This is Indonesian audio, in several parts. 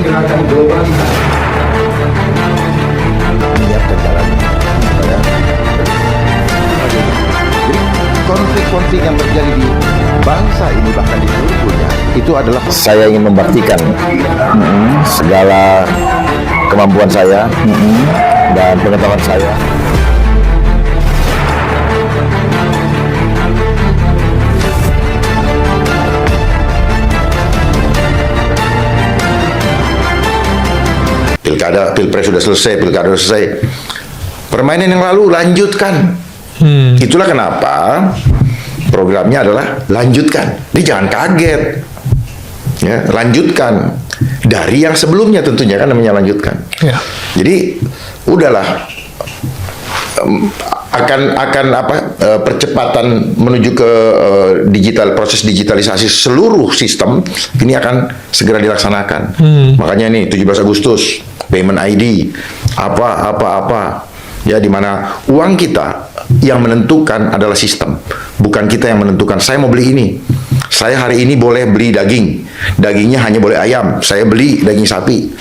gerakan globalisasi. Menyiapkan jalan supaya jadi konflik-konflik yang terjadi di bangsa ini bahkan di seluruh dunia itu adalah saya ingin membaktikan segala kemampuan saya dan pengetahuan saya. Pilpres sudah selesai, pilkada sudah selesai. Permainan yang lalu lanjutkan. Itulah kenapa programnya adalah lanjutkan. Jadi jangan kaget. Ya, lanjutkan dari yang sebelumnya tentunya kan namanya lanjutkan. Ya. Jadi udahlah akan percepatan menuju ke digital, proses digitalisasi seluruh sistem ini akan segera dilaksanakan. Makanya nih 17 Agustus payment ID apa ya, di mana uang kita yang menentukan adalah sistem, bukan kita yang menentukan. Saya mau beli ini, saya hari ini boleh beli daging, dagingnya hanya boleh ayam, saya beli daging sapi.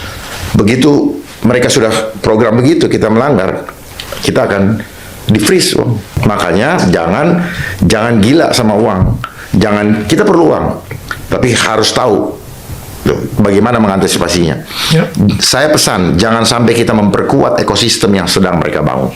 Begitu mereka sudah program begitu, kita melanggar, kita akan di freeze. Makanya jangan gila sama uang. Jangan, kita perlu uang, tapi harus tahu bagaimana mengantisipasinya. Ya. Saya pesan, jangan sampai kita memperkuat ekosistem yang sedang mereka bangun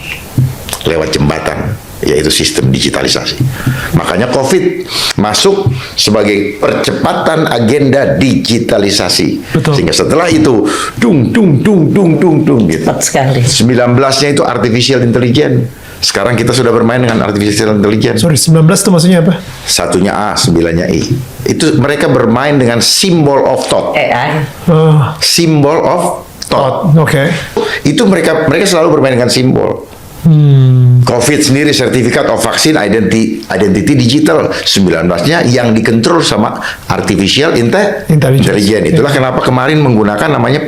lewat jembatan, yaitu sistem digitalisasi. Makanya COVID masuk sebagai percepatan agenda digitalisasi. Betul. Sehingga setelah itu dung gitu. Cepat sekali. 19-nya itu artificial intelligence. Sekarang kita sudah bermain dengan artificial intelligence. Sorry, 19 itu maksudnya apa? Satunya A, 9-nya I. Itu mereka bermain dengan symbol of thought. AI. Symbol of thought. Oke. Itu mereka selalu bermain dengan simbol. COVID sendiri sertifikat of vaksin identity digital 19-nya yang dikontrol sama artificial intelligence. Itulah kenapa kemarin menggunakan namanya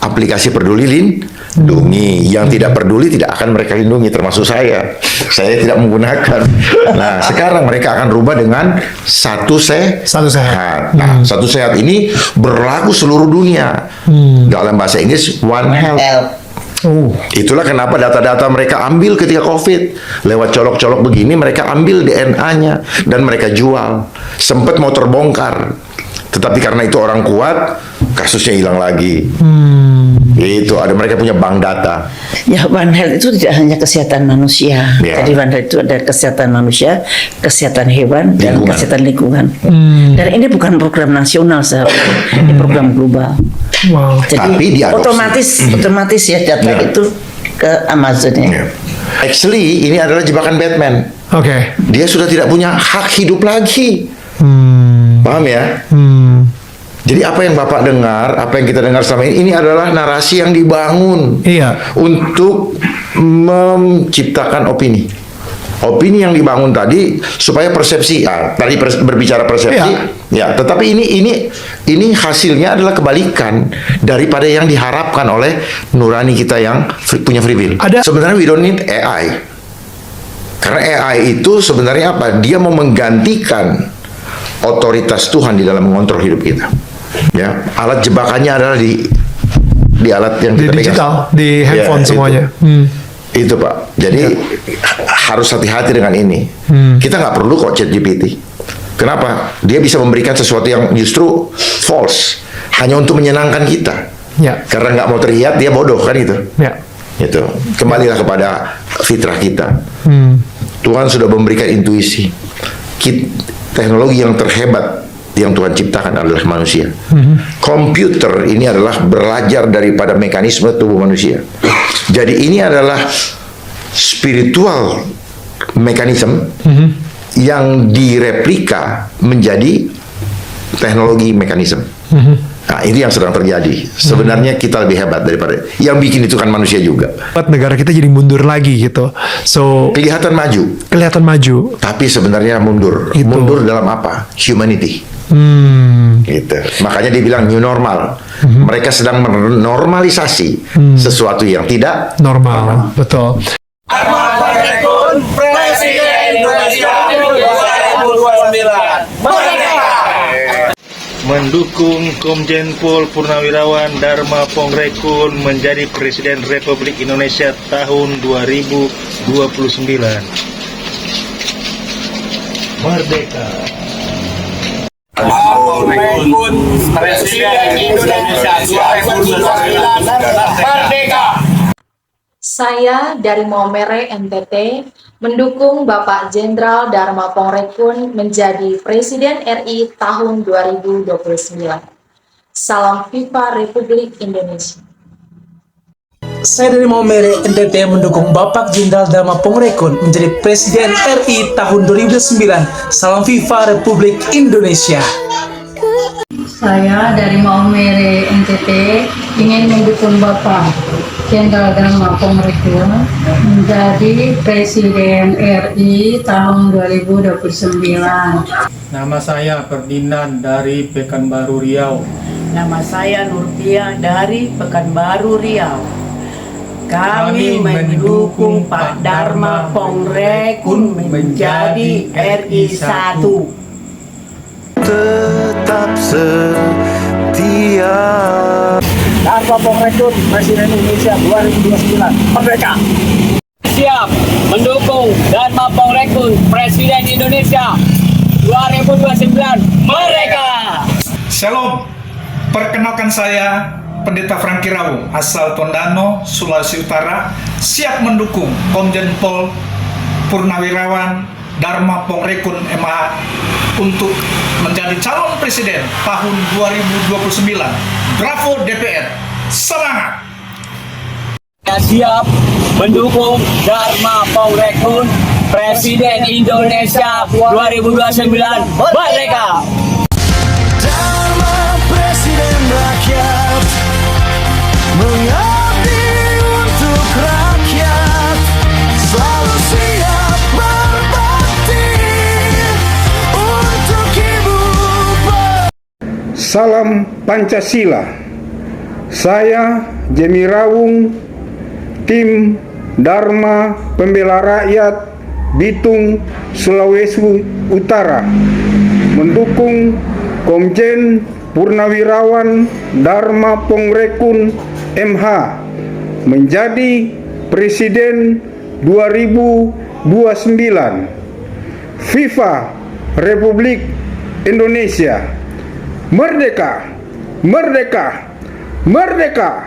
aplikasi Peduli Lindungi. Yang tidak peduli tidak akan mereka lindungi, termasuk saya tidak menggunakan. Nah, sekarang mereka akan rubah dengan satu sehat. Nah, satu sehat ini berlaku seluruh dunia. Dalam bahasa Inggris One Health. Itulah kenapa data-data mereka ambil ketika COVID. Lewat colok-colok begini mereka ambil DNA-nya dan mereka jual. Sempat mau terbongkar, tetapi karena itu orang kuat, kasusnya hilang lagi. Itu ada, mereka punya bank data. Ya, One Health itu tidak hanya kesehatan manusia. Ya. Jadi One Health itu ada kesehatan manusia, kesehatan hewan, dan kesehatan lingkungan. Dan ini bukan program nasional, ini program global. Wow. Jadi Tapi otomatis ya data itu ke Amazon ya. Actually ini adalah jebakan Batman. Oke. Dia sudah tidak punya hak hidup lagi. Paham ya? Jadi apa yang Bapak dengar, apa yang kita dengar selama ini adalah narasi yang dibangun untuk menciptakan opini. Opini yang dibangun tadi supaya persepsi, tadi berbicara persepsi, tetapi ini hasilnya adalah kebalikan daripada yang diharapkan oleh nurani kita yang punya free will. Sebenarnya we don't need AI. Karena AI itu sebenarnya apa? Dia mau menggantikan otoritas Tuhan di dalam mengontrol hidup kita. Ya, alat jebakannya adalah di alat yang kita digital, di handphone semuanya. Itu Pak. Jadi harus hati-hati dengan ini. Kita nggak perlu kok ChatGPT. Kenapa? Dia bisa memberikan sesuatu yang justru false, hanya untuk menyenangkan kita. Karena nggak mau terlihat dia bodoh kan itu. Itu. Kembalilah kepada fitrah kita. Tuhan sudah memberikan intuisi. Teknologi yang terhebat yang Tuhan ciptakan adalah manusia. Komputer ini adalah belajar daripada mekanisme tubuh manusia. Jadi ini adalah spiritual mekanisme yang direplika menjadi teknologi mekanisme. Nah, ini yang sedang terjadi. Sebenarnya kita lebih hebat daripada yang bikin itu kan manusia juga. Negara kita jadi mundur lagi gitu. So kelihatan maju. Tapi sebenarnya mundur. Mundur dalam apa? Humanity. Gitu. Makanya dia bilang new normal. Mereka sedang menormalisasi sesuatu yang tidak normal. Betul. Presiden Indonesia 2029. Merdeka! mendukung Komjen Pol Purnawirawan Dharma Pongrekun menjadi Presiden Republik Indonesia tahun 2029. Merdeka! Pongrekun Presiden Indonesia 2029 Merdeka! Saya dari Maumere, NTT, mendukung Bapak Jenderal Dharma Pongrekun menjadi Presiden RI tahun 2029. Salam FIFA Republik Indonesia. Saya dari Maumere, NTT, mendukung Bapak Jenderal Dharma Pongrekun menjadi Presiden RI tahun 2009. Salam FIFA Republik Indonesia. Saya dari Maumere, NTT, ingin mendukung Bapak Jenderal Dharma Pongrekun menjadi Presiden RI tahun 2029. Nama saya Ferdinand dari Pekanbaru Riau. Nama saya Nurtia dari Pekanbaru Riau. Kami mendukung Pak Dharma Pongrekun menjadi RI 1. Tetap setia. Dharma Pongrekun Presiden Indonesia 2029 Merdeka! Siap mendukung Dharma Pongrekun Presiden Indonesia 2029 Merdeka! Shalom, perkenalkan saya Pendeta Franky Rawung, asal Tondano, Sulawesi Utara, siap mendukung Komjen Pol Purnawirawan Dharma Pongrekun MH untuk menjadi calon presiden tahun 2029. Bravo DPR, semangat! Siap mendukung Dharma Pongrekun Presiden Indonesia 2029 Merdeka! Dharma Presiden rakyat, mengabdi untuk rakyat, selalu siap berbakti untuk ibu. Salam Pancasila. Saya Jemi Rawung, tim Dharma Pembela Rakyat Bitung, Sulawesi Utara, mendukung Komjen Purnawirawan Dharma Pongrekun MH menjadi Presiden 2029. FIFA Republik Indonesia Merdeka! Merdeka! Merdeka!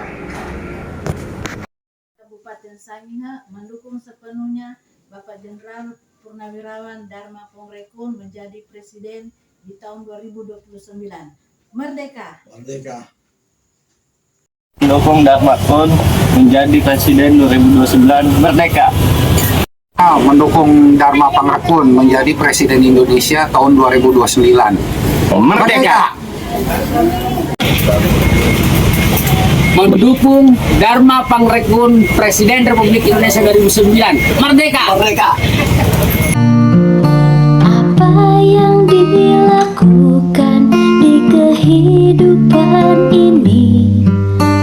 Kabupaten Sangihe mendukung sepenuhnya Bapak Jenderal Purnawirawan Dharma Pongrekun menjadi Presiden di tahun 2029. Merdeka! Merdeka! Mendukung Dharma Pun menjadi Presiden 2029 Merdeka! Mendukung Dharma Pongrekun menjadi Presiden Indonesia tahun 2029. Merdeka! Mendukung Dharma Pongrekun Presiden Republik Indonesia 2009 Merdeka! Merdeka! Apa yang dilakukan di kehidupan ini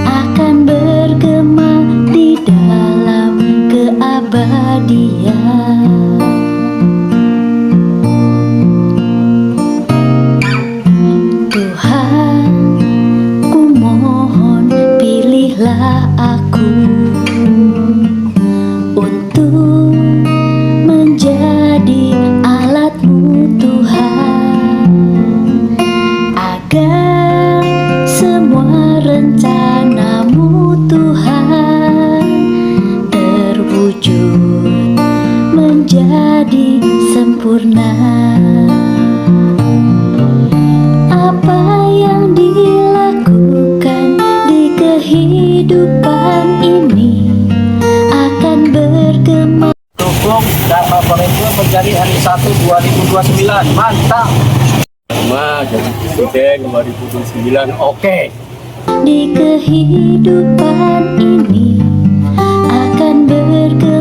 akan bergema di dalam keabadian. Tuhan, ku mohon pilihlah aku untuk menjadi alat-Mu Tuhan, agar semua rencana-Mu Tuhan terwujud menjadi sempurna. Apa yang dilakukan di kehidupan ini akan bergema. Dukung Dharma Pongrekun menjadi RI 1 2029. Mantap! Dharma jadi Presiden 2029. Oke. Di kehidupan ini akan bergema.